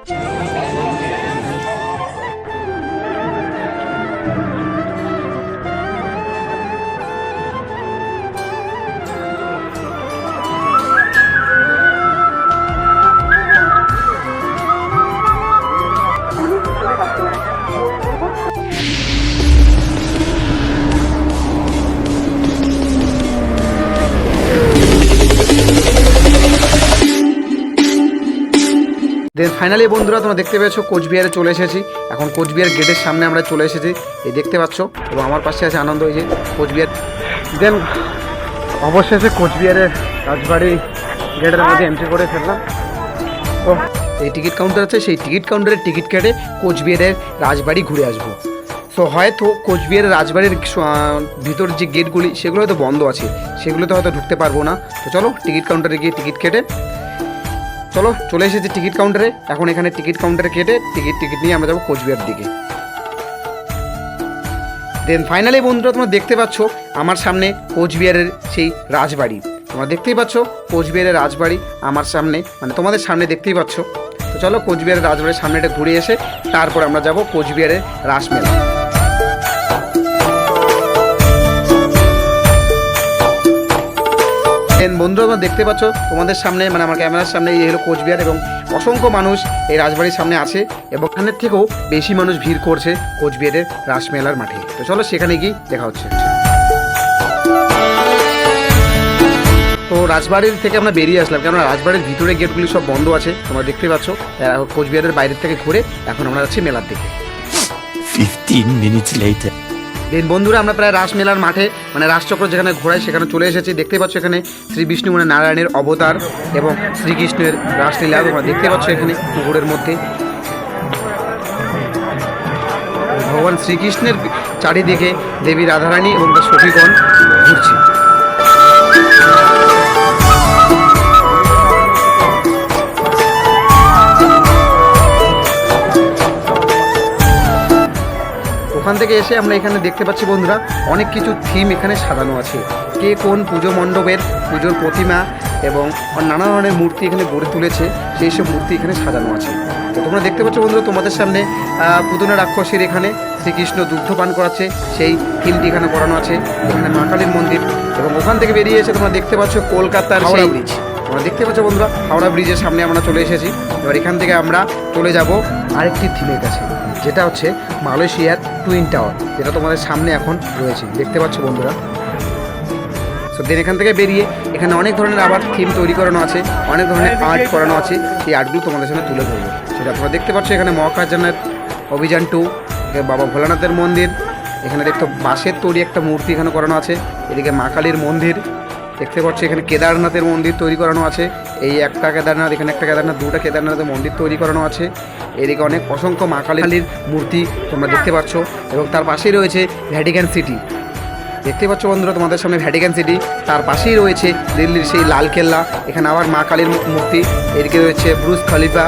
দেন finally বন্ধুরা তোমরা দেখতে পেয়েছো কোচবিহারে চলে এসেছি। এখন কোচবিহার গেটের সামনে আমরা চলে এসেছি, এই দেখতে পাচ্ছ, এবং আমার পাশে আছে আনন্দ, এই যে কোচবিহার। দেন অবশেষে কোচবিহারের রাজবাড়ি গেটের মধ্যে এন্ট্রি করে ফেললাম। তো এই টিকিট কাউন্টার আছে, সেই টিকিট কাউন্টারের টিকিট কেটে কোচবিহারের রাজবাড়ি ঘুরে আসবো। সো হয়তো কোচবিহারের রাজবাড়ির ভিতর যে গেটগুলি সেগুলো হয়তো বন্ধ আছে, সেগুলোতে হয়তো ঢুকতে পারবো না। তো চলো টিকিট কাউন্টারে গিয়ে টিকিট কেটে চলো চলে এসেছি টিকিট কাউন্টারে। এখন এখানে টিকিট কাউন্টারে কেটে টিকিট নিয়ে আমরা যাবো কোচবিহার দিকে। দেন ফাইনালি বন্ধুরা তোমরা দেখতে পাচ্ছ আমার সামনে কোচবিহারের সেই রাজবাড়ি। তোমরা দেখতেই পাচ্ছ কোচবিহারের রাজবাড়ি আমার সামনে, মানে তোমাদের সামনে দেখতেই পাচ্ছ। তো চলো কোচবিহারের রাজবাড়ির সামনেটা ঘুরে এসে তারপর আমরা যাব কোচবিহারের রাসমেলা। বন্ধুরা তোমরা দেখতে পাচ্ছ তোমাদের সামনে, মানে আমার ক্যামেরার সামনে এই হলো কোচবিহার, এবং অসংখ্য মানুষ এই রাজবাড়ির সামনে আছে, এবং এখানের থেকেও বেশি মানুষ ভিড় করছে কোচবিহারের রাসমেলার মাঠে। তো চলো সেখানে গিয়ে দেখা হচ্ছে। তো রাজবাড়ির থেকে আমরা বেরিয়ে আসলাম, কেননা রাজবাড়ির ভিতরে গেটগুলি সব বন্ধ আছে, তোমরা দেখতে পাচ্ছ। কোচবিহারের বাইরের থেকে ঘুরে এখন আমরা যাচ্ছি মেলার দিকে। 15 minutes later. দেন বন্ধুরা আমরা প্রায় রাসমেলার মাঠে, মানে রাসচক্র যেখানে ঘোরায় সেখানে চলে এসেছি। দেখতে পাচ্ছ এখানে শ্রী বিষ্ণু মানে নারায়ণের অবতার এবং শ্রীকৃষ্ণের রাসলীলা তোমরা দেখতে পাচ্ছ এখানে পুকুরের মধ্যে। ভগবান শ্রীকৃষ্ণের চারিদিকে দেবী রাধারানী এবং তার সখীগণ ঘুরছে। ওখান থেকে এসে আমরা এখানে দেখতে পাচ্ছি বন্ধুরা অনেক কিছু থিম এখানে সাজানো আছে। কে কোন পুজো মণ্ডপের পুজোর প্রতিমা এবং নানা ধরনের মূর্তি এখানে গড়ে তুলেছে, সেই সব মূর্তি এখানে সাজানো আছে। তো তোমরা দেখতে পাচ্ছ বন্ধুরা তোমাদের সামনে পুতনা রাক্ষসীর এখানে শ্রীকৃষ্ণ দুগ্ধপান করাচ্ছে, সেই থিমটি এখানে করানো আছে। এখানে মা কালীর মন্দির, এবং ওখান থেকে বেরিয়ে এসে তোমরা দেখতে পাচ্ছ কলকাতার হাওড়া ব্রিজ। তোমরা দেখতে পাচ্ছ বন্ধুরা হাওড়া ব্রিজের সামনে আমরা চলে এসেছি। এবার এখান থেকে আমরা চলে যাব আরেকটি থিমের কাছে, যেটা হচ্ছে মালয়েশিয়ার টুইন টাওয়ার, যেটা তোমাদের সামনে এখন রয়েছে, দেখতে পাচ্ছ বন্ধুরা। সো দেন এখান থেকে বেরিয়ে এখানে অনেক ধরনের আবার থিম তৈরি করানো আছে, অনেক ধরনের আর্ট করানো আছে, সেই আর্টগুলো তোমাদের সামনে তুলে ধরবো। সেটা তোমরা দেখতে পাচ্ছ এখানে মহাকাশযানের অভিযান 2, বাবা ভোলানাথের মন্দির, এখানে দেখতো বাঁশের তৈরি একটা মূর্তি এখানে করানো আছে। এদিকে মা কালীর মন্দির দেখতে পাচ্ছ, এখানে কেদারনাথের মন্দির তৈরি করানো আছে। এই একটা কেদারনাথ, এখানে একটা কেদারনাথ, দুটা কেদারনাথের মন্দির তৈরি করানো আছে। এদিকে অনেক অসংখ্য মা কালীর মূর্তি তোমরা দেখতে পাচ্ছ, এবং তার পাশেই রয়েছে ভ্যাটিকান সিটি। দেখতে পাচ্ছ বন্ধুরা তোমাদের সামনে ভ্যাটিকান সিটি, তার পাশেই রয়েছে দিল্লির সেই লালকেল্লা, এখানে আবার মা কালীর মূর্তি। এদিকে রয়েছে ব্রুজ খলিফা,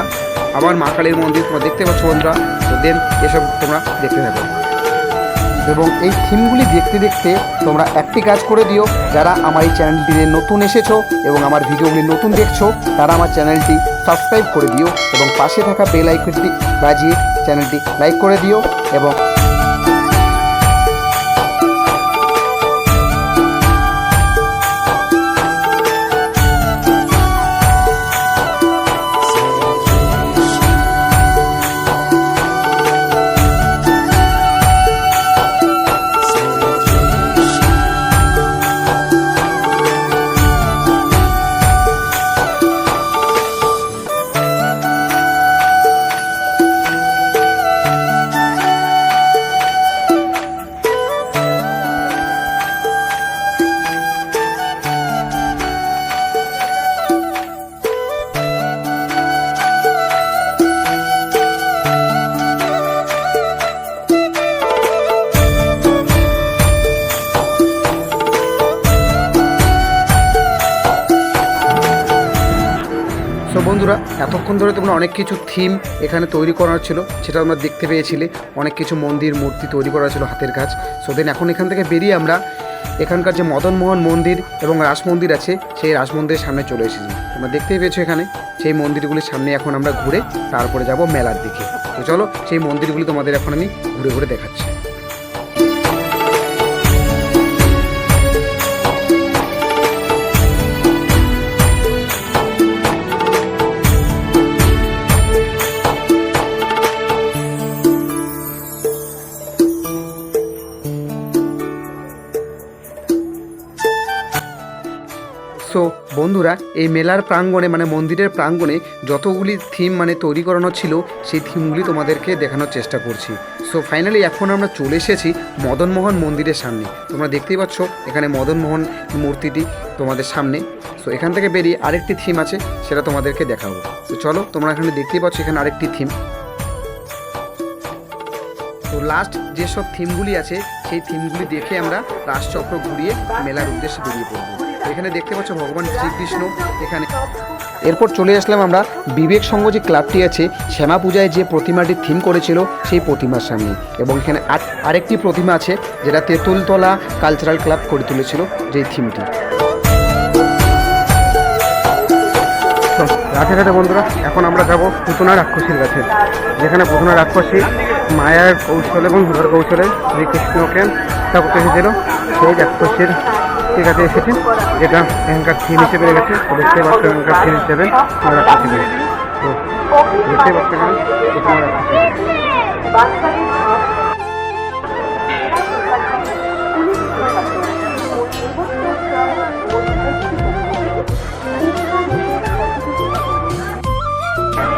আবার মা কালীর মন্দির তোমরা দেখতে পাচ্ছ বন্ধুরা। তো দেন এসব তোমরা দেখতে থাকো, এবং এই থিমগুলি দেখতে দেখতে তোমরা একটি কাজ করে দিও, যারা আমার এই চ্যানেলটিতে নতুন এসেছো এবং আমার ভিডিওগুলি নতুন দেখছো, তারা আমার চ্যানেলটি সাবস্ক্রাইব করে দিও, এবং পাশে থাকা বেল আইকনটি বাজিয়ে চ্যানেলটি লাইক করে দিও। এবং তো বন্ধুরা এতক্ষণ ধরে তোমরা অনেক কিছু থিম এখানে তৈরি করা ছিল, সেটা তোমরা দেখতে পেয়েছিলে। অনেক কিছু মন্দির মূর্তি তৈরি করা ছিল হাতের কাজ। সো দেন এখন এখান থেকে বেরিয়ে আমরা এখানকার যে মদনমোহন মন্দির এবং রাস মন্দির আছে সেই রাস মন্দিরের সামনে চলে এসেছি। তোমরা দেখতেই পেয়েছো এখানে সেই মন্দিরগুলির সামনে এখন আমরা ঘুরে তারপরে যাব মেলার দিকে। তো চলো সেই মন্দিরগুলি তোমাদের এখন আমি ঘুরে ঘুরে দেখাচ্ছি। সো বন্ধুরা, এই মেলার প্রাঙ্গণে মানে মন্দিরের প্রাঙ্গণে যতগুলি থিম মানে তৈরি করানো ছিল সেই থিমগুলি তোমাদেরকে দেখানোর চেষ্টা করছি। সো ফাইনালি এখন আমরা চলে এসেছি মদনমোহন মন্দিরের সামনে। তোমরা দেখতেই পাচ্ছ এখানে মদনমোহন মূর্তিটি তোমাদের সামনে। সো এখান থেকে বেরিয়ে আরেকটি থিম আছে, সেটা তোমাদেরকে দেখাবো। তো চলো, তোমরা এখানে দেখতেই পাচ্ছ এখানে আরেকটি থিম। তো লাস্ট যেসব থিমগুলি আছে সেই থিমগুলি দেখে আমরা রাসচক্র ঘুরিয়ে মেলার উদ্দেশ্যে বেরিয়ে পড়বো। এখানে দেখতে পাচ্ছ ভগবান শ্রীকৃষ্ণ এখানে। এরপর চলে আসলাম আমরা বিবেক সংঘ যে ক্লাবটি আছে শ্যামা পূজায় যে প্রতিমাটির থিম করেছিল সেই প্রতিমার সামনে, এবং এখানে আরেকটি প্রতিমা আছে যেটা তেঁতুলতলা কালচারাল ক্লাব করে তুলেছিল যেই থিমটি। রাধে রাধে বন্ধুরা, এখন আমরা যাব পুতনা রাক্ষসীর কাছে, যেখানে পুতনা রাক্ষসী মায়ার কৌশল এবং হুদার কৌশলে শ্রীকৃষ্ণকে হত্যা করতে এসেছিল। সেই রাক্ষসীর কাছে এসেছে, যেটা এখানকার থিম হিসেবে রেখেছে। তো দেখতে পাচ্ছ এখানকার থিম হিসেবে রাক্ষসী। তো দেখতে পাচ্ছ এখানে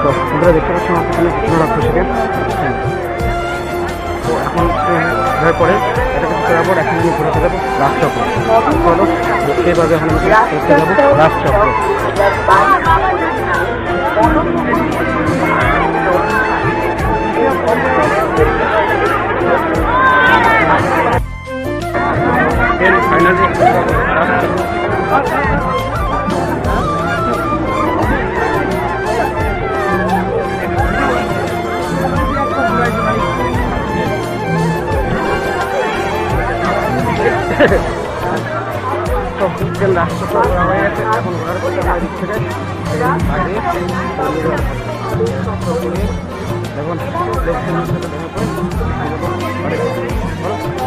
তো আমরা দেখতে পাচ্ছি আমার পিছনে পুতনা রাক্ষসীকে। তো এখন ঘোরার পরে এটা কিছু করার পর এখন গিয়ে ঘুরতে যাবো রাজচক্র। চলো দেখতেই পাবে এখন আমি ঘুরতে যাবো রাজচক্র। ফাইনালি তো রাষ্ট্র হয়ে গেছে। এখন ঘোরার পরে বাইরে থেকে বাইরে এখন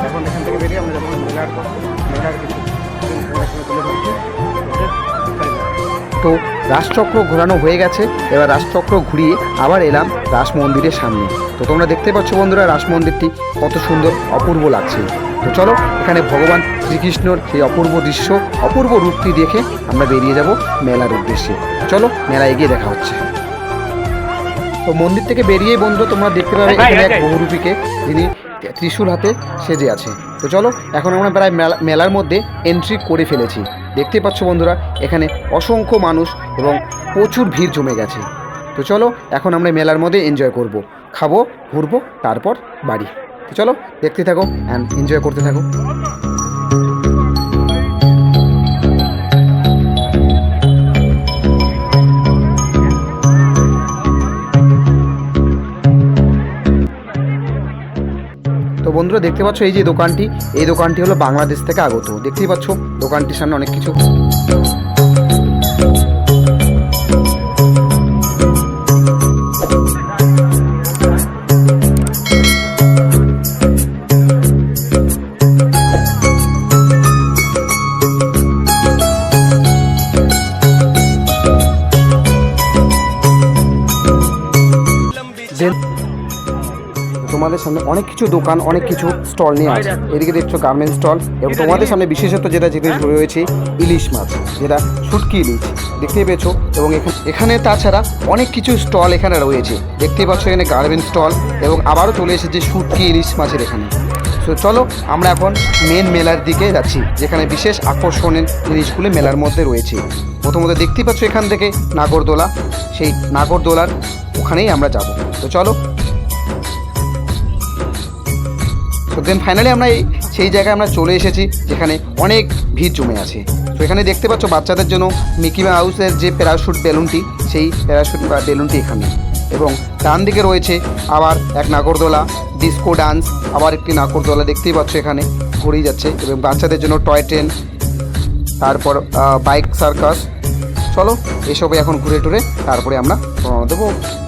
এখন এখান থেকে বেরিয়ে আমরা যখন মেলার কিছু তো রাসচক্র ঘোরানো হয়ে গেছে। এবার রাসচক্র ঘুরিয়ে আবার এলাম রাস মন্দিরের সামনে। তো তোমরা দেখতে পাচ্ছ বন্ধুরা রাস মন্দিরটি কত সুন্দর অপূর্ব লাগছে। তো চলো এখানে ভগবান শ্রীকৃষ্ণর সেই অপূর্ব দৃশ্য অপূর্ব রূপটি দেখে আমরা বেরিয়ে যাব মেলার উদ্দেশ্যে। চলো মেলা এগিয়ে দেখা হচ্ছে। তো মন্দির থেকে বেরিয়েই বন্ধু তোমরা দেখতে পাবে এখানে এক বহুরূপীকে, যিনি ত্রিশূল হাতে সেজে আছে। তো চলো এখন আমরা প্রায় মেলার মধ্যে এন্ট্রি করে ফেলেছি। দেখতে পাচ্ছ বন্ধুরা এখানে অসংখ্য মানুষ এবং প্রচুর ভিড় জমে গেছে। তো চলো এখন আমরা মেলার মধ্যে এনজয় করব, খাবো, ঘুরবো, তারপর বাড়ি। তো চলো দেখতে থাকো অ্যান্ড এনজয় করতে থাকো। তো বন্ধুরা দেখতে পাচ্ছ এই যে দোকানটি, এই দোকানটি হলো বাংলাদেশ থেকে আগত। দেখতেই পাচ্ছ দোকানটির সামনে অনেক কিছু। তোমাদের সামনে অনেক কিছু দোকান, অনেক কিছু স্টল নিয়ে আছে। এদিকে দেখছো গার্মেন্টস স্টল, এবং তোমাদের সামনে বিশেষত যেটা জিনিস রয়েছে ইলিশ মাছ, যেটা শুটকি ইলিশ দেখতেই পেয়েছো। এবং এখানে তাছাড়া অনেক কিছু স্টল এখানে রয়েছে। দেখতেই পাচ্ছ এখানে গার্মেন্টস স্টল, এবং আবারও চলে এসেছে শুটকি ইলিশ মাছের এখানে। তো চলো আমরা এখন মেন মেলার দিকে যাচ্ছি, যেখানে বিশেষ আকর্ষণের জিনিসগুলো মেলার মধ্যে রয়েছে। প্রথমত দেখতেই পাচ্ছ এখান থেকে নাগরদোলা, সেই নাগরদোলার ওখানেই আমরা যাব। তো চলো। তো দেন ফাইনালি আমরা সেই জায়গায় আমরা চলে এসেছি যেখানে অনেক ভিড় জমে আছে। তো এখানে দেখতে পাচ্ছ বাচ্চাদের জন্য মিকি মাউসের যে প্যারাশুট বেলুনটি, সেই প্যারাশুট বা বেলুনটি এখানে। এবং ডান দিকে রয়েছে আবার এক নাগরদোলা, ডিস্কো ডান্স, আবার একটি নাগরদোলা দেখতেই পাচ্ছ এখানে ঘুরেই যাচ্ছে, এবং বাচ্চাদের জন্য টয় ট্রেন, তারপর বাইক সার্কাস। চলো এসবে এখন ঘুরে টুরে তারপরে আমরা রওনা দেবো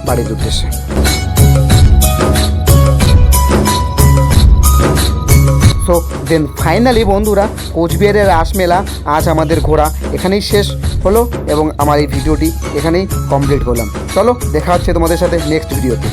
বাড়ির উদ্দেশ্যে। সো দেন ফাইনালি বন্ধুরা, কোচবিহারের রাসমেলা আজ আমাদের ঘোরা এখানেই শেষ হলো, এবং আমার এই ভিডিওটি এখানেই কমপ্লিট করলাম। চলো দেখা হচ্ছে তোমাদের সাথে নেক্সট ভিডিওতে।